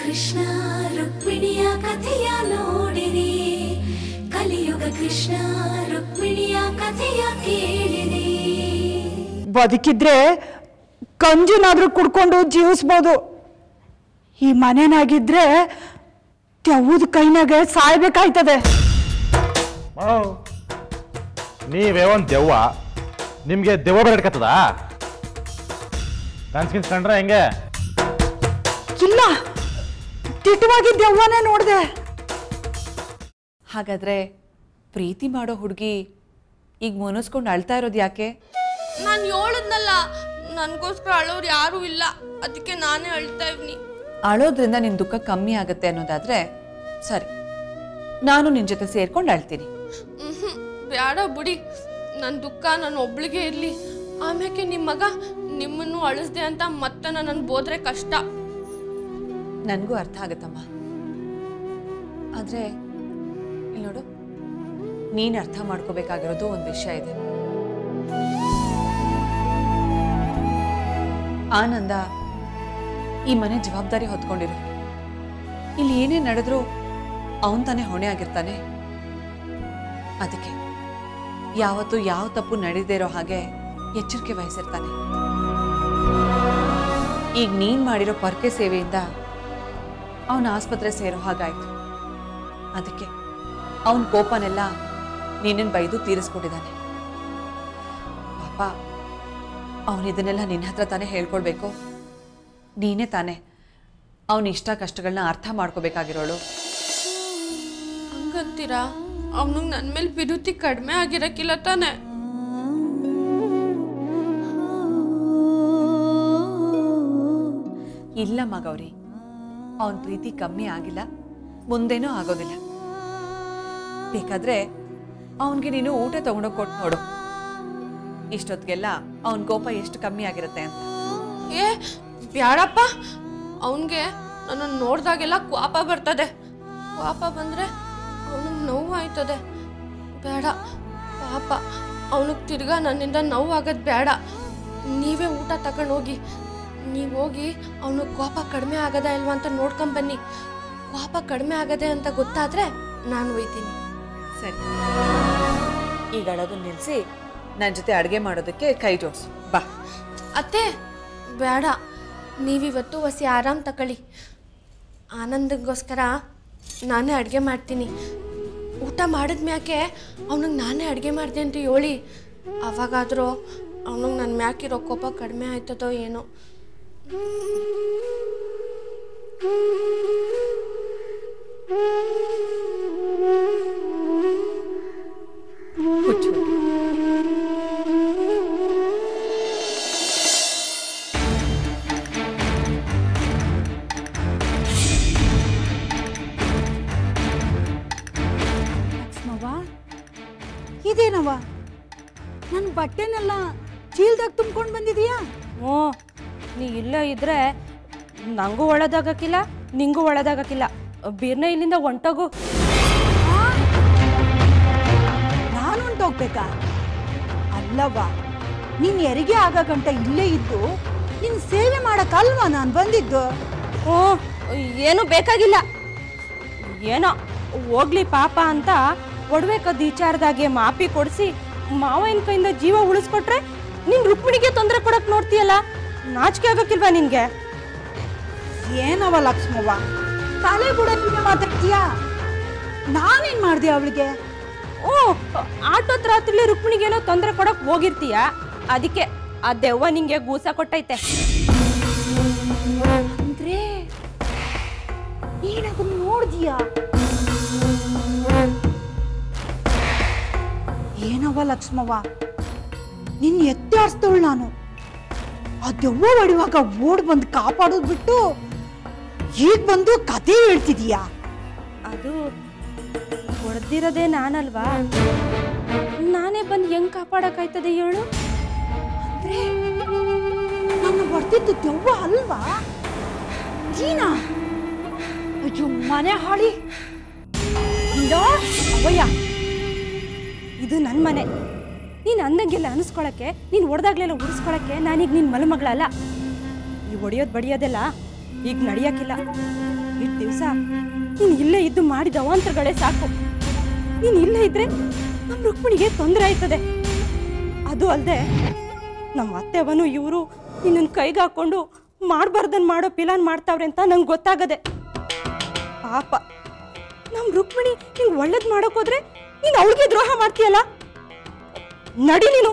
ಕೃಷ್ಣ ರುಕ್ಮಿಣಿಯ ಕಥೆಯ ನೋಡಿರಿ, ಕಲಿಯುಗ ಕೃಷ್ಣ ರುಕ್ಮಿಣಿಯ ಕಥೆಯ ಕೇಳಿರಿ. ಬದುಕಿದ್ರೆ ಕಂಜುನಾದ್ರೂ ಕುಡ್ಕೊಂಡು ಜೀವಿಸ್ಬೋದು. ಈ ಮನೆನಾಗಿದ್ರೆ ತೆವ್ವದ ಕೈನಾಗೆ ಸಾಯ್ಬೇಕಾಯ್ತದೆ. ನೀವೇ ಒಂದು ದೆವ್ವ, ನಿಮ್ಗೆ ದೆವ್ವ ಬರಡ್ಕತ್ತದ? ಕನ್ಸ್ಕೊಂಡ್ರೆ ಹೆಂಗೆ? ಇಲ್ಲ, ತಿಟ್ಟವಾಗಿ ದೆವ್ವನೇ ನೋಡ್ದೆ. ಹಾಗಾದ್ರೆ ಪ್ರೀತಿ ಮಾಡೋ ಹುಡುಗಿ ಈಗ ಮುನಿಸ್ಕೊಂಡು ಅಳ್ತಾ ಇರೋದು ಯಾಕೆ? ನಾನು ಹೇಳದ್ನಲ್ಲ, ನನಗೋಸ್ಕರ ಅಳೋರು ಯಾರೂ ಇಲ್ಲ, ಅದಕ್ಕೆ ನಾನೇ ಅಳ್ತಾ ಇವ್ನಿ. ಅಳೋದ್ರಿಂದ ನಿನ್ನ ದುಃಖ ಕಮ್ಮಿ ಆಗುತ್ತೆ ಅನ್ನೋದಾದ್ರೆ ಸರಿ, ನಾನು ನಿನ್ನ ಜೊತೆ ಸೇರ್ಕೊಂಡು ಅಳ್ತೀನಿ. ಬೇಡ ಬಿಡಿ, ನನ್ನ ದುಃಖ ನನ್ನ ಒಬ್ಳಿಗೆ ಇರಲಿ. ಆಮೇಲೆ ನಿಮ್ಮ ಮಗ ನಿಮ್ಮನ್ನು ಅಳಿಸ್ದೆ ಅಂತ ಮತ್ತೆ ನನ್ನ ಬೋದ್ರೆ ಕಷ್ಟ. ನನಗೂ ಅರ್ಥ ಆಗತ್ತಮ್ಮ, ಆದ್ರೆ ಇಲ್ಲಿ ನೋಡು, ನೀನು ಅರ್ಥ ಮಾಡ್ಕೋಬೇಕಾಗಿರೋದು ಒಂದು ವಿಷಯ ಇದೆ. ಆನಂದ ಈ ಮನೆ ಜವಾಬ್ದಾರಿ ಹೊತ್ಕೊಂಡಿರು. ಇಲ್ಲಿ ಏನೇ ನಡೆದ್ರೂ ಅವನ್ ತಾನೇ ಹೊಣೆ ಆಗಿರ್ತಾನೆ. ಅದಕ್ಕೆ ಯಾವತ್ತೂ ಯಾವ ತಪ್ಪು ನಡೆದೇ ಇರೋ ಹಾಗೆ ಎಚ್ಚರಿಕೆ ವಹಿಸಿರ್ತಾನೆ. ಈಗ ನೀನ್ ಮಾಡಿರೋ ಪೊರ್ಕೆ ಸೇವೆಯಿಂದ ಅವನ ಆಸ್ಪತ್ರೆ ಸೇರೋ ಹಾಗಾಯ್ತು. ಅದಕ್ಕೆ ಅವನ ಕೋಪನೆಲ್ಲ ನೀನನ್ನು ಬೈದು ತೀರಿಸ್ಕೊಟ್ಟಿದ್ದಾನೆ. ಪಾಪ ಅವನಿದನ್ನೆಲ್ಲ ನಿನ್ನ ಹತ್ರ ತಾನೇ ಹೇಳ್ಕೊಳ್ಬೇಕು. ನೀನೇ ತಾನೇ ಅವನ ಇಷ್ಟ ಕಷ್ಟಗಳನ್ನ ಅರ್ಥ ಮಾಡ್ಕೋಬೇಕಾಗಿರೋಳು. ಹಂಗಂತೀರಾ? ಅವನಿಗೆ ನನ್ನ ಮೇಲೆ ವಿರುತ್ತಿ ಕಡಿಮೆ ಆಗಿರಕ್ಕಿಲ್ಲ ತಾನೆ? ಇಲ್ಲ ಮಗೌರಿ, ಅವನ ಪ್ರೀತಿ ಕಮ್ಮಿ ಆಗಿಲ್ಲ, ಮುಂದೇನೂ ಆಗೋದಿಲ್ಲ. ಬೇಕಾದ್ರೆ ಅವನಿಗೆ ನೀನು ಊಟ ತಗೊಂಡೋಗಿ ಕೊಟ್ಟು ನೋಡು, ಇಷ್ಟೊತ್ತಿಗೆಲ್ಲ ಅವನ ಕೋಪ ಎಷ್ಟು ಕಮ್ಮಿ ಆಗಿರುತ್ತೆ ಅಂತ. ಏ ಬ್ಯಾಡಪ್ಪ, ಅವನಿಗೆ ನನ್ನನ್ನು ನೋಡ್ದಾಗೆಲ್ಲ ಕೋಪ ಬರ್ತದೆ. ಕೋಪ ಬಂದರೆ ಅವನಿಗೆ ನೋವು ಆಯ್ತದೆ. ಬೇಡ ಪಾಪ, ಅವನಿಗೆ ತಿರ್ಗಾ ನನ್ನಿಂದ ನೋವು ಆಗೋದು ಬೇಡ. ನೀವೇ ಊಟ ತಗೊಂಡೋಗಿ, ನೀವು ಹೋಗಿ ಅವನಿಗೆ ಕೋಪ ಕಡಿಮೆ ಆಗದ ಇಲ್ವಾ ಅಂತ ನೋಡ್ಕೊಂಬನ್ನಿ. ಕೋಪ ಕಡಿಮೆ ಆಗದೆ ಅಂತ ಗೊತ್ತಾದರೆ ನಾನು ಒಯ್ತೀನಿ. ಸರಿ, ಈಗ ಅಳೋದನ್ನ ನಿಲ್ಲಿಸಿ ನನ್ನ ಜೊತೆ ಅಡುಗೆ ಮಾಡೋದಕ್ಕೆ ಕೈ ಜೋಡಿಸು ಬಾ. ಅತ್ತೆ ಬೇಡ, ನೀವಿವತ್ತು ಹೊಸಿ ಆರಾಮ್ ತಗೊಳ್ಳಿ. ಆನಂದಗೋಸ್ಕರ ನಾನೇ ಅಡುಗೆ ಮಾಡ್ತೀನಿ. ಊಟ ಮಾಡಿದ್ಮ್ಯಾಕೆ ಅವನಿಗೆ ನಾನೇ ಅಡುಗೆ ಮಾಡಿದೆ ಅಂತ ಹೇಳಿ, ಅವಾಗಾದರೂ ಅವನಿಗೆ ನನ್ನ ಮ್ಯಾಕಿರೋ ಕೋಪ ಕಡಿಮೆ ಆಯ್ತದೋ ಏನೋ. ಇದೇನವ, ನನ್ನ ಬಟ್ಟೆನೆಲ್ಲ ಚೀಲ್ದಾಗ ತುಂಬ್ಕೊಂಡು ಬಂದಿದೀಯಾ? ಹ್ಞೂ, ನೀ ಇಲ್ಲ ಇದ್ರೆ ನಂಗೂ ಒಳದಾಗಕ್ಕಿಲ್ಲ, ನಿಂಗೂ ಒಳದಾಗಕ್ಕಿಲ್ಲ. ಬೀರ್ನ ಇಲ್ಲಿಂದ ಹೊಂಟೋಗು. ನಾನು ಹೊಂಟೋಗ್ಬೇಕಾ? ಅಲ್ಲವ್ವ, ನೀನ್ ಹೆರಿಗೆ ಆಗ ಗಂಟ ಇಲ್ಲೇ ಇದ್ದು ನಿನ್ ಸೇವೆ ಮಾಡಕ್ಕಲ್ವಾ ನಾನು ಬಂದಿದ್ದು? ಹ್ಞೂ, ಏನು ಬೇಕಾಗಿಲ್ಲ. ಏನೋ ಹೋಗ್ಲಿ ಪಾಪ ಅಂತ ಒಡವೆ ಕದ್ದು ವಿಚಾರದಾಗೆ ಮಾಪಿ ಕೊಡಿಸಿ ಮಾವನ ಕೈಯಿಂದ ಜೀವ ಉಳಿಸ್ಕೊಟ್ರೆ ನೀನು ರುಕ್ಮಿಣಿಗೆ ತೊಂದರೆ ಕೊಡಕ್ಕೆ ನೋಡ್ತೀಯಲ್ಲ, ನಾಚಿಕೆ ಆಗಕ್ಕಿಲ್ವಾ ನಿನ್ಗೆ? ಏನವ ಲಕ್ಷ್ಮವ್ವ, ತಲೆ ಬುಡಕ್ಕೆ ಮಾತಾಡ್ತೀಯಾ? ನಾನೇನ್ ಮಾಡ್ದೆ ಅವಳಿಗೆ? ಓ, ಆಟೋತ್ ರಾತ್ರಿಲಿ ರುಕ್ಮಿಣಿಗೇನೋ ತೊಂದರೆ ಕೊಡಕ್ ಹೋಗಿರ್ತೀಯ, ಅದಕ್ಕೆ ಆ ದೆವ್ವ ನಿಂಗೆ ಗೂಸ ಕೊಟ್ಟೈತೆ. ಅಂದ್ರೆ ನೀನದನ್ನ ನೋಡ್ದೀಯಾ? ಏನವ ಲಕ್ಷ್ಮವ್ವ, ನಿನ್ ಎತ್ತಿ ಆಡ್ಸ್ತವಳು ನಾನು. ಆ ದೆವ್ವ ಹೊಡಿವಾಗ ಓಡ್ ಬಂದು ಕಾಪಾಡೋದ್ ಬಿಟ್ಟು ಈಗ ಬಂದು ಕತೆ ಹೇಳ್ತಿದೀಯಾ? ಅದು ಹೊಡೆದಿರೋದೇ ನಾನಲ್ವಾ, ನಾನೇ ಬಂದು ಹೆಂಗ್ ಕಾಪಾಡಕ್ಕಾಯ್ತದೆ ಹೇಳು? ಅಂದ್ರೆ ನನ್ನ ಹೊಡೆದಿದ್ದು ದೆವ್ವ ಅಲ್ವಾ? ಜೀನಾ, ಅಯ್ಯೋ ಮನೆ ಹಾಳಿ. ಅವಯ್ಯ, ಇದು ನನ್ನ ಮನೆ. ನೀನು ಅಂದಂಗೆಲ್ಲ ಅನಿಸ್ಕೊಳಕ್ಕೆ, ನೀನು ಹೊಡೆದಾಗ್ಲೆಲ್ಲ ಉಳಿಸ್ಕೊಳಕ್ಕೆ ನಾನೀಗ ನಿನ್ನ ಮಲಮಗಳಲ್ಲ. ಈ ಹೊಡೆಯೋದು ಬಡಿಯೋದೆಲ್ಲ ಈಗ ನಡೆಯೋಕ್ಕಿಲ್ಲ. ಇಷ್ಟು ದಿವಸ ನೀನು ಇಲ್ಲೇ ಇದ್ದು ಮಾಡಿದ ಅವಾಂತರಗಳೇ ಸಾಕು. ನೀನು ಇಲ್ಲೇ ಇದ್ರೆ ನಮ್ಮ ರುಕ್ಮಿಣಿಗೆ ತೊಂದರೆ ಆಯ್ತದೆ. ಅದು ಅಲ್ಲದೆ ನಮ್ಮ ಅತ್ತೆವನು ಇವರು ನಿನ್ನನ್ನು ಕೈಗೆ ಹಾಕೊಂಡು ಮಾಡಬಾರ್ದನ್ ಮಾಡೋ ಪಿಲಾನ್ ಮಾಡ್ತಾವ್ರೆ ಅಂತ ನಂಗೆ ಗೊತ್ತಾಗದೆ. ಪಾಪ ನಮ್ಮ ರುಕ್ಮಿಣಿ ನಿಂಗೆ ಒಳ್ಳೇದು ಮಾಡೋಕೋದ್ರೆ ನೀನು ಅವಳಿಗೆ ದ್ರೋಹ ಮಾಡ್ತೀಯಲ್ಲ. ನಡಿ ನೀನು.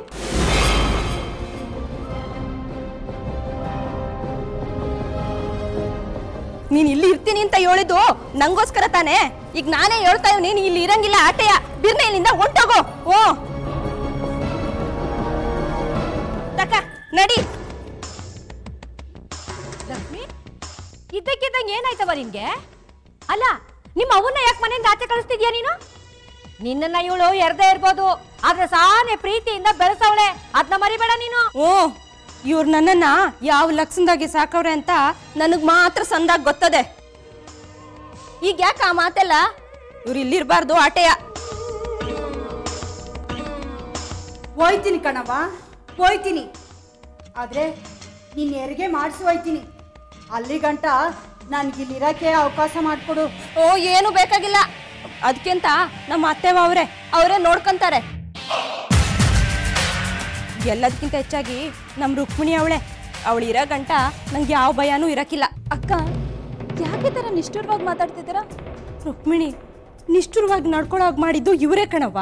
ನೀನ್ ಇಲ್ಲಿ ಇರ್ತೀನಿ ಅಂತ ಹೇಳಿದ್ದು ನಂಗೋಸ್ಕರ ತಾನೆ. ಈಗ ನಾನೇ ಹೇಳ್ತಾ ಇವ್ನಿ ನೀನ್ ಇಲ್ಲಿ ಇರಂಗಿಲ್ಲ. ಆಟೆಯ ಬಿರ್ನೆ ಇಲ್ಲಿಂದ ಹೊಂಟೋಗೋ. ಓ ತಕ್ಕ ನಡಿ. ಲಕ್ಷ್ಮಿ, ಇದ್ದಕ್ಕಿದ್ದಂಗೆ ಏನಾಯ್ತವ ನಿನ್ಗೆ? ಅಲ್ಲ, ನಿಮ್ಮ ಅವನ್ನ ಯಾಕೆ ಮನೆಯಿಂದ ಆಚೆ ಕಳಿಸ್ತಿದ್ಯಾ ನೀನು? ನಿನ್ನನ್ನ ಇವಳು ಎರ್ದೇ ಇರ್ಬೋದು, ಆದ್ರೆ ಸಾನೆ ಪ್ರೀತಿಯಿಂದ ಬೆಳೆಸವಳೆ, ಅದನ್ನ ಮರಿಬೇಡ ನೀನು. ಓ, ಇವ್ರು ನನ್ನನ್ನ ಯಾವ ಲಕ್ಷಣದಾಗಿ ಸಾಕವ್ರೆ ಅಂತ ನನಗ್ ಮಾತ್ರ ಸಂದಾಗ ಗೊತ್ತದೆ. ಈಗ ಯಾಕೆ ಆ ಮಾತೆಲ್ಲ? ಇವ್ರು ಇಲ್ಲಿರ್ಬಾರ್ದು ಆಟೆಯ. ಹೋಯ್ತೀನಿ ಕಣವ್ವ, ಹೋಯ್ತೀನಿ. ಆದ್ರೆ ನೀನ್ ಹೆರಿಗೆ ಮಾಡಿಸಿ ಹೋಯ್ತೀನಿ. ಅಲ್ಲಿ ಗಂಟ ನನ್ಗಿಲ್ಲಿರಕ್ಕೆ ಅವಕಾಶ ಮಾಡಿಕೊಡು. ಓ, ಏನು ಬೇಕಾಗಿಲ್ಲ. ಅದಕ್ಕಿಂತ ನಮ್ಮ ಅತ್ತೆವ ಅವರೇ ನೋಡ್ಕೊಂತಾರೆ. ಎಲ್ಲದಕ್ಕಿಂತ ಹೆಚ್ಚಾಗಿ ನಮ್ಮ ರುಕ್ಮಿಣಿ ಅವಳು ಇರೋ ಗಂಟ ನಂಗೆ ಯಾವ ಭಯನೂ ಇರಕ್ಕಿಲ್ಲ. ಅಕ್ಕ, ಯಾಕೆ ತರ ನಿಷ್ಠುರವಾಗಿ ಮಾತಾಡ್ತಿದ್ದೀರಾ? ರುಕ್ಮಿಣಿ ನಿಷ್ಠುರವಾಗಿ ನಡ್ಕೊಳ್ಳೋಗಿ ಮಾಡಿದ್ದು ಇವರೇ ಕಣವ್ವ.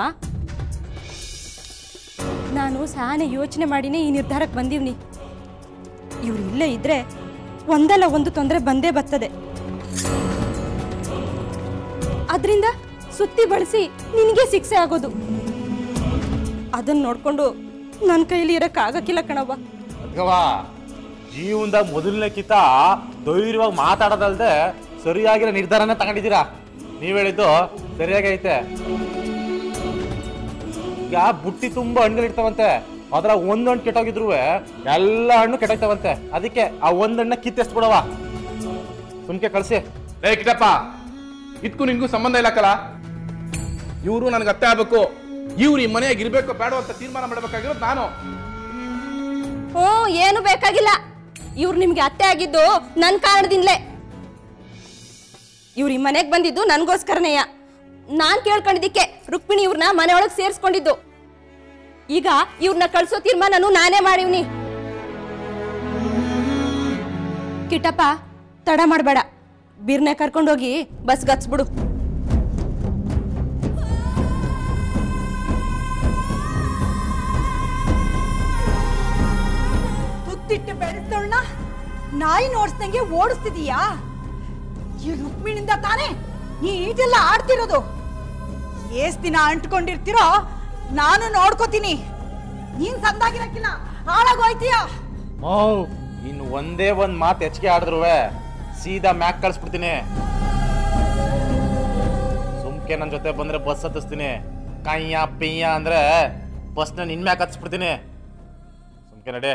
ನಾನು ಸಾನೆ ಯೋಚನೆ ಮಾಡಿನೇ ಈ ನಿರ್ಧಾರಕ್ಕೆ ಬಂದೀವ್ನಿ. ಇವ್ರು ಇಲ್ಲೇ ಇದ್ರೆ ಒಂದಲ್ಲ ಒಂದು ತೊಂದರೆ ಬಂದೇ ಬರ್ತದೆ. ಅದರಿಂದ ಸುತ್ತಿ ಬಳಸಿ ನಿನಗೆ ಶಿಕ್ಷೆ ಆಗೋದು. ಅದನ್ನ ನೋಡ್ಕೊಂಡು ನನ್ನ ಕೈಲಿ ಇರಕ್ಕಾಗಕ್ಕಿಲ್ಲ ಕಣವ್ವ. ಜೀವನದಾಗ ಮೊದಲನೇ ಕಿತ ಧೈರ್ಯವಾಗಿ ಮಾತಾಡೋದಲ್ದೆ ಸರಿಯಾಗಿರೋ ನಿರ್ಧಾರನ ತಗೊಂಡಿದ್ದೀರಾ. ನೀವ್ ಹೇಳಿದ್ದು ಸರಿಯಾಗೈತೆ. ಈಗ ಬುಟ್ಟಿ ತುಂಬಾ ಹಣ್ಣುಗಳಿರ್ತಾವಂತೆ, ಅದ್ರ ಒಂದ್ ಹಣ್ಣು ಕೆಟ್ಟೋಗಿದ್ರು ಎಲ್ಲ ಹಣ್ಣು ಕೆಟ್ಟೋಗ್ತಾವಂತೆ. ಅದಕ್ಕೆ ಆ ಒಂದ್ ಹಣ್ಣ ಕಿತ್ತೆಷ್ಟು ಬಿಡವ, ಸುಮ್ಕೆ ಕಳ್ಸಿ. ಏ ಕಿಟ್ಟಪ್ಪ, ಇದಕ್ಕೂ ನಿನ್ಗೂ ಸಂಬಂಧ ಇಲ್ಲಕ್ಕಲ್ಲ. ಇವರು ನನ್ಗೆ ಅತ್ತೆ ಆಗ್ಬೇಕು, ಇವ್ರು ಈ ಮನೆಯಾಗ ಇರ್ಬೇಕು ಬೇಡ ಅಂತ ತೀರ್ಮಾನ ಮಾಡ್ಬೇಕಾಗಿರೋದು ನಾನು. ಏನು ಬೇಕಾಗಿಲ್ಲ. ಇವ್ರು ನಿಮ್ಗೆ ಅತ್ತೆ ಆಗಿದ್ದು ನನ್ನ ಕಾರಣದಿಂದಲೇ. ಇವ್ರು ಈ ಮನೆಗೆ ಬಂದಿದ್ದು ನನ್ಗೋಸ್ಕರನೇಯ. ನಾನ್ ಕೇಳ್ಕೊಂಡಿದ್ದಕ್ಕೆ ರುಕ್ಮಿಣಿ ಇವ್ರನ್ನ ಮನೆಯೊಳಗೆ ಸೇರಿಸ್ಕೊಂಡಿದ್ದು. ಈಗ ಇವ್ರನ್ನ ಕಳ್ಸೋ ತೀರ್ಮಾನನು ನಾನೇ ಮಾಡಿವ್ನಿ. ಕಿಟ್ಟಪ್ಪ, ತಡ ಮಾಡಬೇಡ. ಬೀರ್ನೆ ಕರ್ಕೊಂಡೋಗಿ ಬಸ್ ಗತ್ಸ್ಬಿಡು. ತುತ್ತಿಟ್ಟು ಬೆಳೆಸ್ತವಳನ್ನ ನಾಯಿ ನೋಡ್ಸ್ದಂಗೆ ಓಡಿಸ್ತಿದೀಯಾ? ಈ ರುಕ್ಮಿಣಿಂದ ತಾನೇ ನೀ ಈಟೆಲ್ಲ ಆಡ್ತಿರೋದು. ಎಷ್ಟ್ ದಿನ ಅಂಟ್ಕೊಂಡಿರ್ತೀರೋ ನಾನು ನೋಡ್ಕೋತೀನಿ. ನೀನ್ ಸಂದಾಗಿರಕ್ಕಿಲ್ಲ, ಹಾಳಾಗೋಯ್ತೀಯ. ಇನ್ನು ಒಂದೇ ಒಂದ್ ಮಾತು ಹೆಚ್ಚಿಗೆ ಆಡಿದ್ರು ಸೀದಾ ಮ್ಯಾಕ್ ಕಳ್ಸ್ಬಿಡ್ತೀನಿ. ಸುಮ್ಕೆ ನನ್ ಜೊತೆ ಬಂದ್ರೆ ಬಸ್ ಹತ್ತಿಸ್ತೀನಿ. ಕಯ್ಯ ಪಿಯ್ಯ ಅಂದ್ರೆ ಬಸ್ನ ನಿನ್ ಮ್ಯಾಕ್ ಹತ್ತಿಸ್ಬಿಡ್ತೀನಿ. ಸುಮ್ಕೆ ನಡೆ.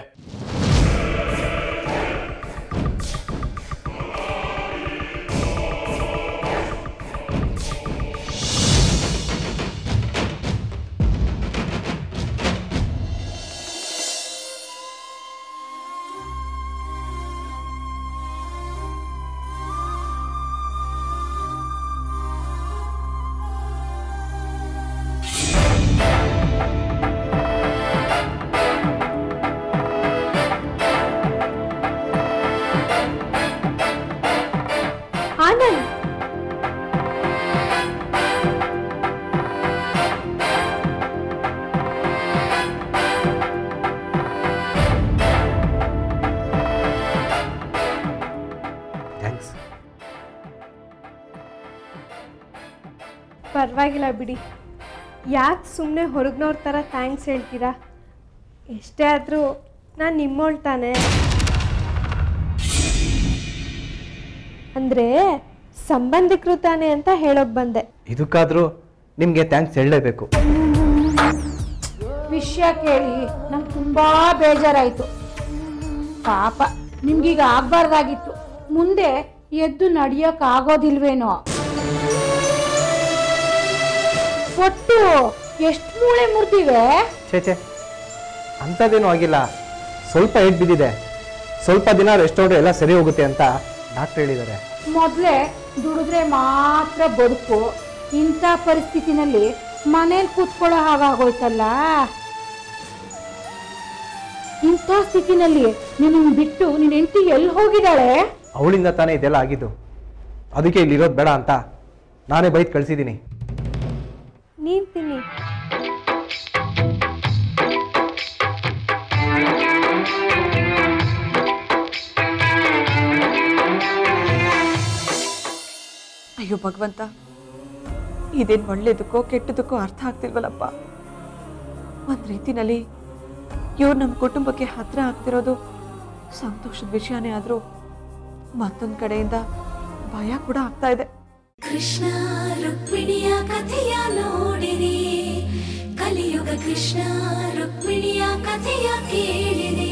ಪರವಾಗಿಲ್ಲ ಬಿಡಿ, ಯಾಕೆ ಸುಮ್ಮನೆ ಹೊರಗ್ನವ್ರ ಥರ ಥ್ಯಾಂಕ್ಸ್ ಹೇಳ್ತೀರಾ? ಎಷ್ಟೇ ಆದರೂ ನಾನು ನಿಮ್ಮೋಳ್ ತಾನೆ. ಅಂದರೆ ಸಂಬಂಧಿಕರು ತಾನೆ ಅಂತ ಹೇಳೋಕೆ ಬಂದೆ. ಇದಕ್ಕಾದರೂ ನಿಮಗೆ ಥ್ಯಾಂಕ್ಸ್ ಹೇಳಲೇಬೇಕು. ವಿಷಯ ಕೇಳಿ ನಂಗೆ ತುಂಬ ಬೇಜಾರಾಯಿತು. ಪಾಪ ನಿಮ್ಗೀಗ ಆಗಬಾರ್ದಾಗಿತ್ತು. ಮುಂದೆ ಎದ್ದು ನಡೆಯೋಕ್ಕಾಗೋದಿಲ್ವೇನೋ. ಒಟ್ಟು ಎಷ್ಟು ಮೂಳೆ ಮುರಿದಿವೆ? ಛೇ, ಅಂಥದ್ದೇನೂ ಆಗಿಲ್ಲ. ಸ್ವಲ್ಪ ಏಟ್ ಬಿದ್ದಿದೆ. ಸ್ವಲ್ಪ ದಿನ ರೆಸ್ಟ್ ಹೊಡ್ರೆ ಎಲ್ಲ ಸರಿ ಹೋಗುತ್ತೆ ಅಂತ ಡಾಕ್ಟರ್ ಹೇಳಿದ್ದಾರೆ. ಮೊದಲೇ ದುಡಿದ್ರೆ ಮಾತ್ರ ಬದುಕು. ಇಂಥ ಪರಿಸ್ಥಿತಿನಲ್ಲಿ ಮನೇಲಿ ಕೂತ್ಕೊಳ್ಳೋ ಹಾಗಾಗೋಯ್ತಲ್ಲ. ಇಂಥ ಸ್ಥಿತಿನಲ್ಲಿ ನಿನ್ನ ಬಿಟ್ಟು ನಿನ್ನ ಹೆಂಡತಿ ಎಲ್ಲಿ ಹೋಗಿದ್ದಾಳೆ? ಅವಳಿಂದ ತಾನೇ ಇದೆಲ್ಲ ಆಗಿದ್ದು. ಅದಕ್ಕೆ ಇಲ್ಲಿರೋದು ಬೇಡ ಅಂತ ನಾನೇ ಬೈದು ಕಳಿಸಿದ್ದೀನಿ. ನೀನ್ ತಿನ್ನಿ. ಅಯ್ಯೋ ಭಗವಂತ, ಇದೇನು ಒಳ್ಳೇದಕ್ಕೋ ಕೆಟ್ಟದಕ್ಕೋ ಅರ್ಥ ಆಗ್ತಿಲ್ವಲ್ಲಪ್ಪ. ಒಂದ್ ರೀತಿನಲ್ಲಿ ಇವ್ರು ನಮ್ಮ ಕುಟುಂಬಕ್ಕೆ ಹತ್ರ ಆಗ್ತಿರೋದು ಸಂತೋಷದ ವಿಷಯನೇ ಆದ್ರೂ ಮತ್ತೊಂದ್ ಕಡೆಯಿಂದ ಭಯ ಕೂಡ ಆಗ್ತಾ ಇದೆ. ಕೃಷ್ಣ ರುಕ್ಮಿಣಿಯ ಕಥೆಯ ನೋಡಿರಿ, ಕಲಿಯುಗ ಕೃಷ್ಣ ರುಕ್ಮಿಣಿಯ ಕಥೆಯ ಕೇಳಿರಿ.